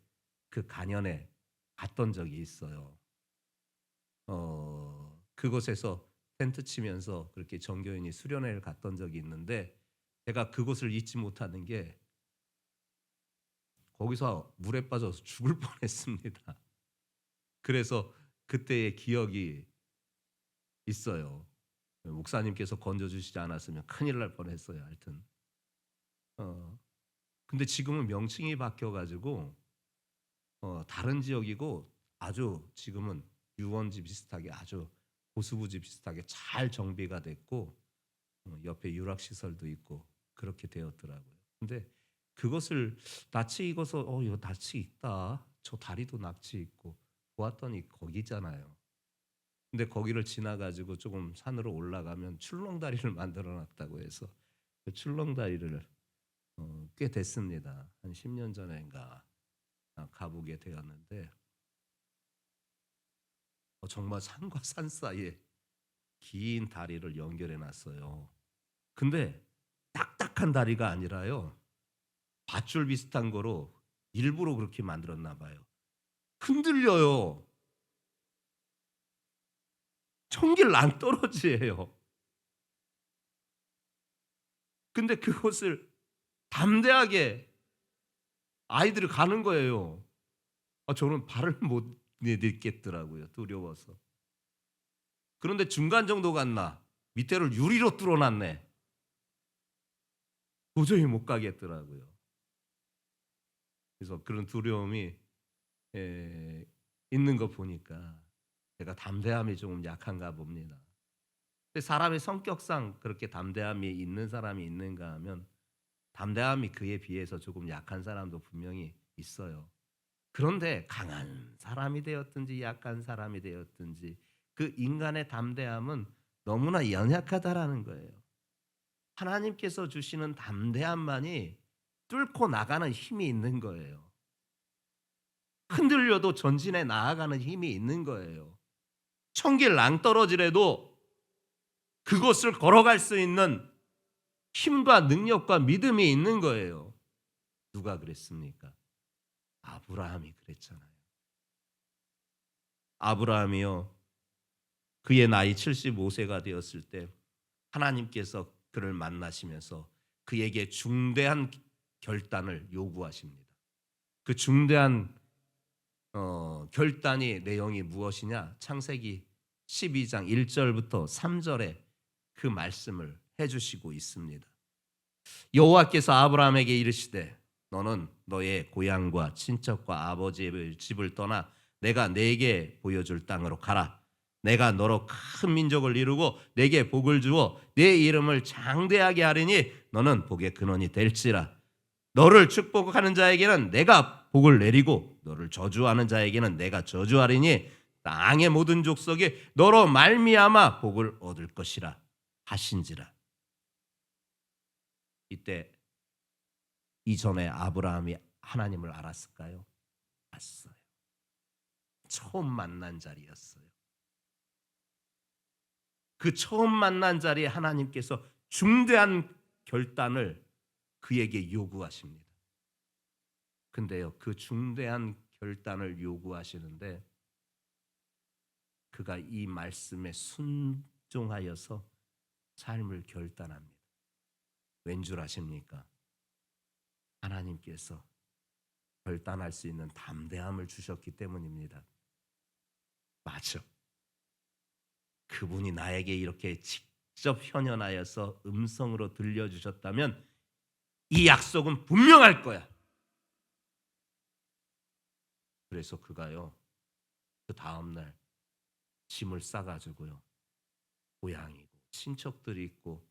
그 간현에 갔던 적이 있어요. 그곳에서 텐트 치면서 그렇게 전교인이 수련회를 갔던 적이 있는데 제가 그곳을 잊지 못하는 게 거기서 물에 빠져서 죽을 뻔했습니다. 그래서 그때의 기억이 있어요. 목사님께서 건져주시지 않았으면 큰일 날 뻔했어요. 하여튼 근데 지금은 명칭이 바뀌어가지고 다른 지역이고 아주 지금은 유원지 비슷하게 아주 보수부지 비슷하게 잘 정비가 됐고 옆에 유락시설도 있고 그렇게 되었더라고요. 근데 그것을 낯이 익어서 이거 낯이 익다. 저 다리도 낯이 익고 보았더니 거기잖아요. 근데 거기를 지나가지고 조금 산으로 올라가면 출렁다리를 만들어놨다고 해서 그 출렁다리를 꽤 됐습니다. 한 10년 전인가 가보게 되었는데 정말 산과 산 사이에 긴 다리를 연결해 놨어요. 근데 딱딱한 다리가 아니라요. 밧줄 비슷한 거로 일부러 그렇게 만들었나 봐요. 흔들려요. 천길 안 떨어지예요. 근데 그곳을 담대하게 아이들이 가는 거예요. 저는 발을 못 내딛겠더라고요. 두려워서. 그런데 중간 정도 갔나 밑에를 유리로 뚫어놨네. 도저히 못 가겠더라고요. 그래서 그런 두려움이 있는 거 보니까 제가 담대함이 조금 약한가 봅니다. 근데 사람의 성격상 그렇게 담대함이 있는 사람이 있는가 하면 담대함이 그에 비해서 조금 약한 사람도 분명히 있어요. 그런데 강한 사람이 되었든지 약한 사람이 되었든지 그 인간의 담대함은 너무나 연약하다라는 거예요. 하나님께서 주시는 담대함만이 뚫고 나가는 힘이 있는 거예요. 흔들려도 전진해 나아가는 힘이 있는 거예요. 천길 낭떠러지라도 그것을 걸어갈 수 있는 힘과 능력과 믿음이 있는 거예요. 누가 그랬습니까? 아브라함이 그랬잖아요. 아브라함이요. 그의 나이 75세가 되었을 때 하나님께서 그를 만나시면서 그에게 중대한 결단을 요구하십니다. 그 중대한 결단이 내용이 무엇이냐? 창세기 12장 1절부터 3절에 그 말씀을 해주시고 있습니다. 여호와께서 아브라함에게 이르시되 너는 너의 고향과 친척과 아버지의 집을 떠나 내가 네게 보여줄 땅으로 가라. 내가 너로 큰 민족을 이루고 내게 복을 주어 내 이름을 장대하게 하리니 너는 복의 근원이 될지라. 너를 축복하는 자에게는 내가 복을 내리고 너를 저주하는 자에게는 내가 저주하리니 땅의 모든 족속이 너로 말미암아 복을 얻을 것이라 하신지라. 이때 이전에 아브라함이 하나님을 알았을까요? 알았어요. 처음 만난 자리였어요. 그 처음 만난 자리에 하나님께서 중대한 결단을 그에게 요구하십니다. 근데요, 그 중대한 결단을 요구하시는데 그가 이 말씀에 순종하여서 삶을 결단합니다. 왠 줄 아십니까? 하나님께서 결단할 수 있는 담대함을 주셨기 때문입니다. 맞아. 그분이 나에게 이렇게 직접 현현하여서 음성으로 들려주셨다면 이 약속은 분명할 거야. 그래서 그가요, 그 다음날 짐을 싸가지고요, 고향이고 친척들이 있고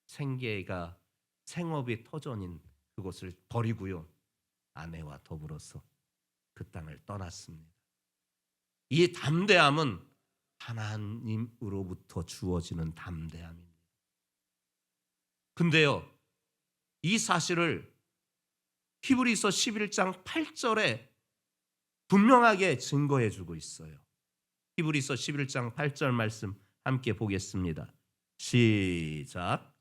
생계가 생업이 터전인 그곳을 버리고요, 아내와 더불어서 그 땅을 떠났습니다. 이 담대함은 하나님으로부터 주어지는 담대함입니다. 근데요, 이 사실을 히브리서 11장 8절에 분명하게 증거해 주고 있어요. 히브리서 11장 8절 말씀 함께 보겠습니다. 시작.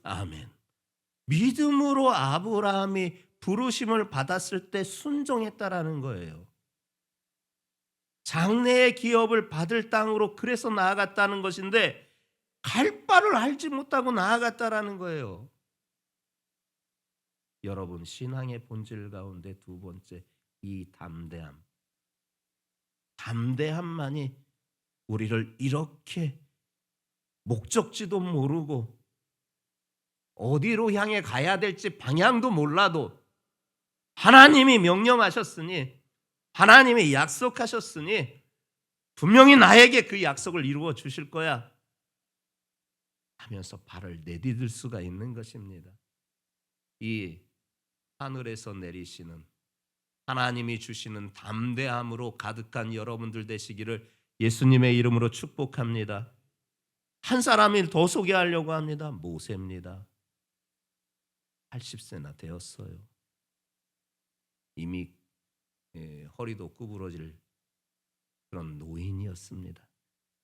아멘. 믿음으로 아브라함이 부르심을 받았을 때 순종했다라는 거예요. 장래의 기업을 받을 땅으로 그래서 나아갔다는 것인데 갈 바를 알지 못하고 나아갔다라는 거예요. 여러분, 신앙의 본질 가운데 두 번째, 이 담대함. 담대함만이 우리를 이렇게 목적지도 모르고 어디로 향해 가야 될지 방향도 몰라도 하나님이 명령하셨으니, 하나님이 약속하셨으니 분명히 나에게 그 약속을 이루어 주실 거야 하면서 발을 내디딜 수가 있는 것입니다. 이 하늘에서 내리시는 하나님이 주시는 담대함으로 가득한 여러분들 되시기를 예수님의 이름으로 축복합니다. 한 사람을 더 소개하려고 합니다. 모세입니다. 80세나 되었어요. 이미 허리도 구부러질 그런 노인이었습니다.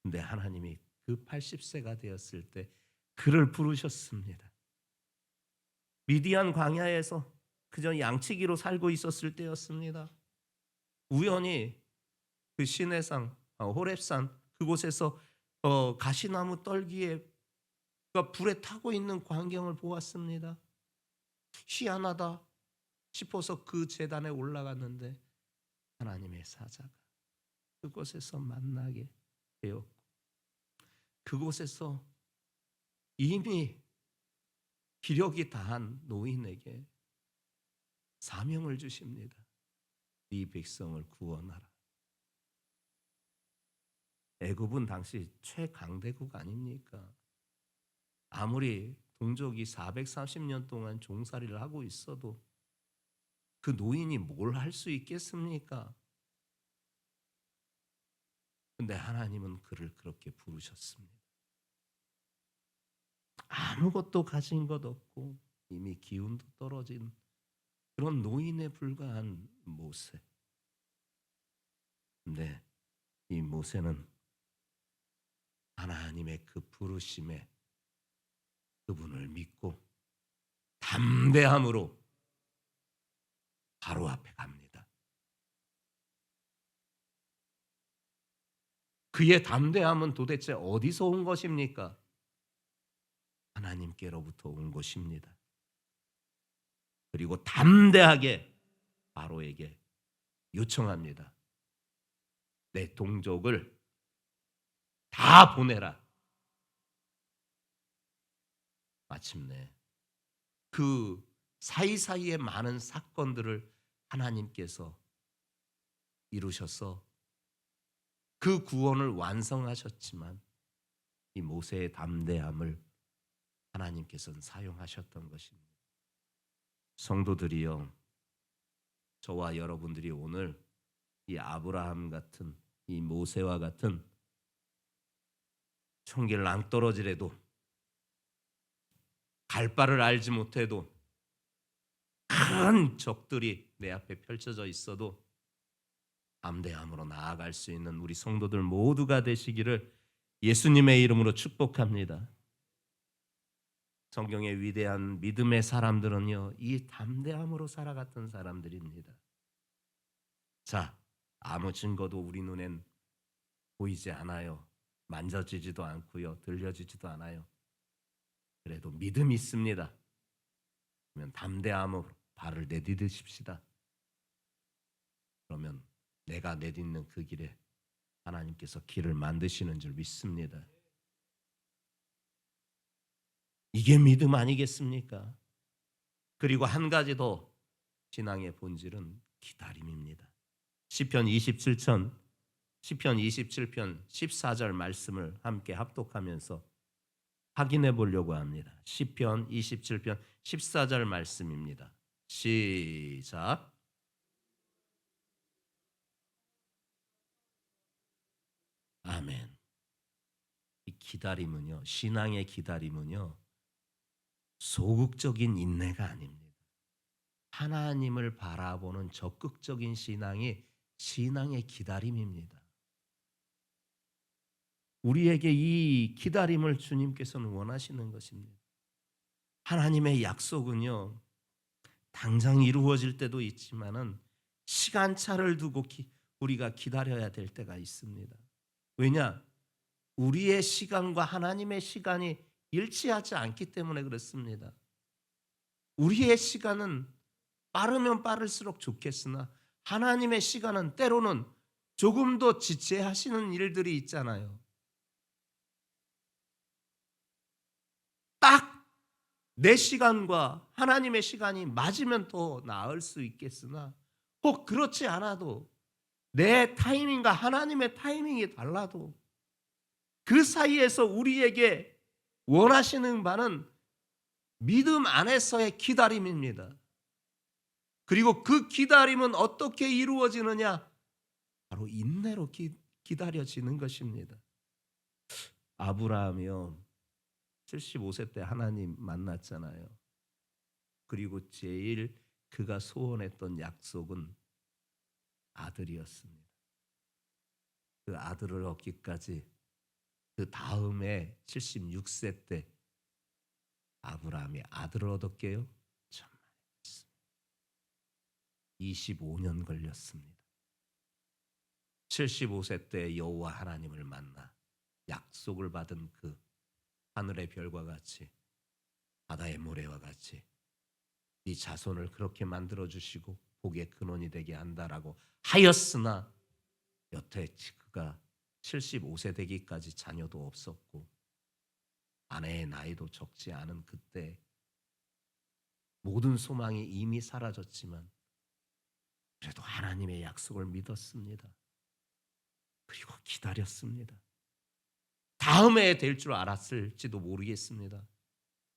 근데 하나님이 그 80세가 되었을 때 그를 부르셨습니다. 미디안 광야에서 그저 양치기로 살고 있었을 때였습니다. 우연히 그 시내산 호렙산 그곳에서 가시나무 떨기에 불에 타고 있는 광경을 보았습니다. 희한하다 싶어서 그 제단에 올라갔는데 하나님의 사자가 그곳에서 만나게 되었고, 그곳에서 이미 기력이 다한 노인에게 사명을 주십니다. 네 백성을 구원하라. 애굽은 당시 최강대국 아닙니까? 아무리 동족이 430년 동안 종살이를 하고 있어도 그 노인이 뭘 할 수 있겠습니까? 근데 하나님은 그를 그렇게 부르셨습니다. 아무것도 가진 것 없고 이미 기운도 떨어진 그런 노인에 불과한 모세. 근데 이 모세는 하나님의 그 부르심에 그분을 믿고 담대함으로 바로 앞에 갑니다. 그의 담대함은 도대체 어디서 온 것입니까? 하나님께로부터 온 것입니다. 그리고 담대하게 바로에게 요청합니다. 내 동족을 다 보내라. 마침내 그 사이사이의 많은 사건들을 하나님께서 이루셔서 그 구원을 완성하셨지만 이 모세의 담대함을 하나님께서는 사용하셨던 것입니다. 성도들이요, 저와 여러분들이 오늘 이 아브라함 같은 이 모세와 같은 총길 낭떠러지라도 갈 바를 알지 못해도 큰 적들이 내 앞에 펼쳐져 있어도 담대함으로 나아갈 수 있는 우리 성도들 모두가 되시기를 예수님의 이름으로 축복합니다. 성경의 위대한 믿음의 사람들은요, 이 담대함으로 살아갔던 사람들입니다. 자, 아무 증거도 우리 눈엔 보이지 않아요. 만져지지도 않고요, 들려지지도 않아요. 그래도 믿음이 있습니다. 그러면 담대함으로 발을 내디디십시다. 그러면 내가 내딛는 그 길에 하나님께서 길을 만드시는 줄 믿습니다. 이게 믿음 아니겠습니까? 그리고 한 가지 더, 신앙의 본질은 기다림입니다. 시편 27편 14절 말씀을 함께 합독하면서 확인해 보려고 합니다. 시편 27편 14절 말씀입니다. 시작. 아멘. 이 기다림은요, 신앙의 기다림은요, 소극적인 인내가 아닙니다. 하나님을 바라보는 적극적인 신앙이 신앙의 기다림입니다. 우리에게 이 기다림을 주님께서는 원하시는 것입니다. 하나님의 약속은요, 당장 이루어질 때도 있지만은 시간차를 두고 우리가 기다려야 될 때가 있습니다. 왜냐? 우리의 시간과 하나님의 시간이 일치하지 않기 때문에 그렇습니다. 우리의 시간은 빠르면 빠를수록 좋겠으나 하나님의 시간은 때로는 조금 더 지체하시는 일들이 있잖아요. 딱 내 시간과 하나님의 시간이 맞으면 더 나을 수 있겠으나 혹 그렇지 않아도 내 타이밍과 하나님의 타이밍이 달라도 그 사이에서 우리에게 원하시는 바는 믿음 안에서의 기다림입니다. 그리고 그 기다림은 어떻게 이루어지느냐? 바로 인내로 기다려지는 것입니다. 아브라함이요, 75세 때 하나님 만났잖아요. 그리고 제일 그가 소원했던 약속은 아들이었습니다. 그 아들을 얻기까지 그 다음에 76세 때 아브라함이 아들을 얻었게요? 정말 25년 걸렸습니다. 75세 때 여호와 하나님을 만나 약속을 받은 그 하늘의 별과 같이 바다의 모래와 같이 네 자손을 그렇게 만들어 주시고 복의 근원이 되게 한다라고 하였으나 여태 그가 75세 되기까지 자녀도 없었고 아내의 나이도 적지 않은 그때 모든 소망이 이미 사라졌지만 그래도 하나님의 약속을 믿었습니다. 그리고 기다렸습니다. 다음 해에 될 줄 알았을지도 모르겠습니다.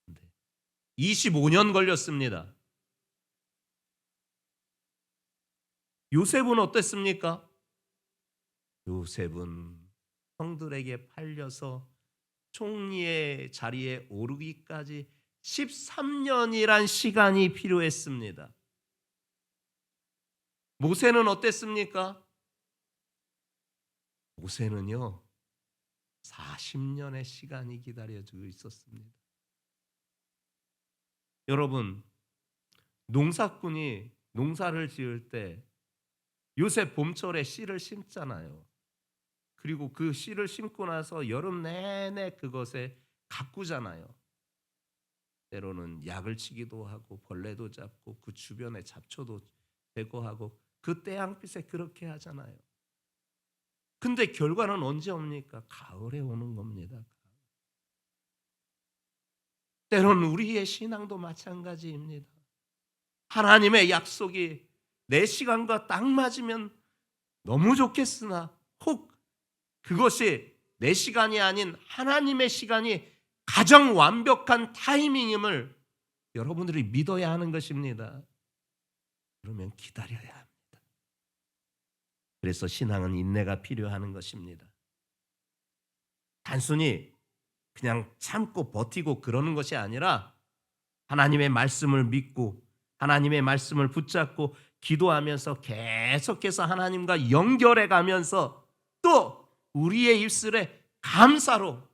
근데 25년 걸렸습니다. 요셉은 어땠습니까? 요셉은 형들에게 팔려서 총리의 자리에 오르기까지 13년이란 시간이 필요했습니다. 모세는 어땠습니까? 모세는요 40년의 시간이 기다려지고 있었습니다. 여러분, 농사꾼이 농사를 지을 때 요새 봄철에 씨를 심잖아요. 그리고 그 씨를 심고 나서 여름 내내 그것에 가꾸잖아요. 때로는 약을 치기도 하고 벌레도 잡고 그 주변에 잡초도 제거하고 그 태양빛에 그렇게 하잖아요. 근데 결과는 언제 옵니까? 가을에 오는 겁니다. 때로는 우리의 신앙도 마찬가지입니다. 하나님의 약속이 내 시간과 딱 맞으면 너무 좋겠으나 혹 그것이 내 시간이 아닌 하나님의 시간이 가장 완벽한 타이밍임을 여러분들이 믿어야 하는 것입니다. 그러면 기다려야 합니다. 그래서 신앙은 인내가 필요한 것입니다. 단순히 그냥 참고 버티고 그러는 것이 아니라 하나님의 말씀을 믿고 하나님의 말씀을 붙잡고 기도하면서 계속해서 하나님과 연결해 가면서 또 우리의 입술에 감사로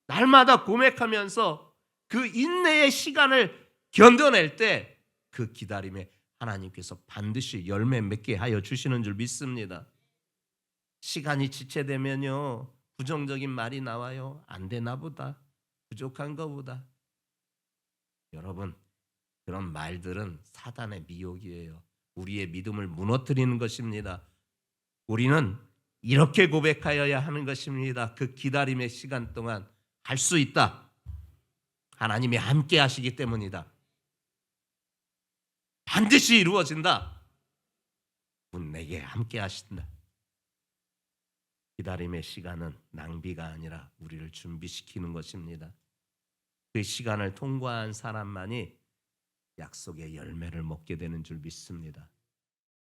날마다 고백하면서 그 인내의 시간을 견뎌낼 때 그 기다림에 하나님께서 반드시 열매 맺게 하여 주시는 줄 믿습니다. 시간이 지체되면요 부정적인 말이 나와요. 안 되나 보다, 부족한 거보다. 여러분, 그런 말들은 사단의 미혹이에요. 우리의 믿음을 무너뜨리는 것입니다. 우리는 이렇게 고백하여야 하는 것입니다. 그 기다림의 시간 동안 갈 수 있다. 하나님이 함께 하시기 때문이다. 반드시 이루어진다. 분 내게 함께 하신다. 기다림의 시간은 낭비가 아니라 우리를 준비시키는 것입니다. 그 시간을 통과한 사람만이 약속의 열매를 먹게 되는 줄 믿습니다.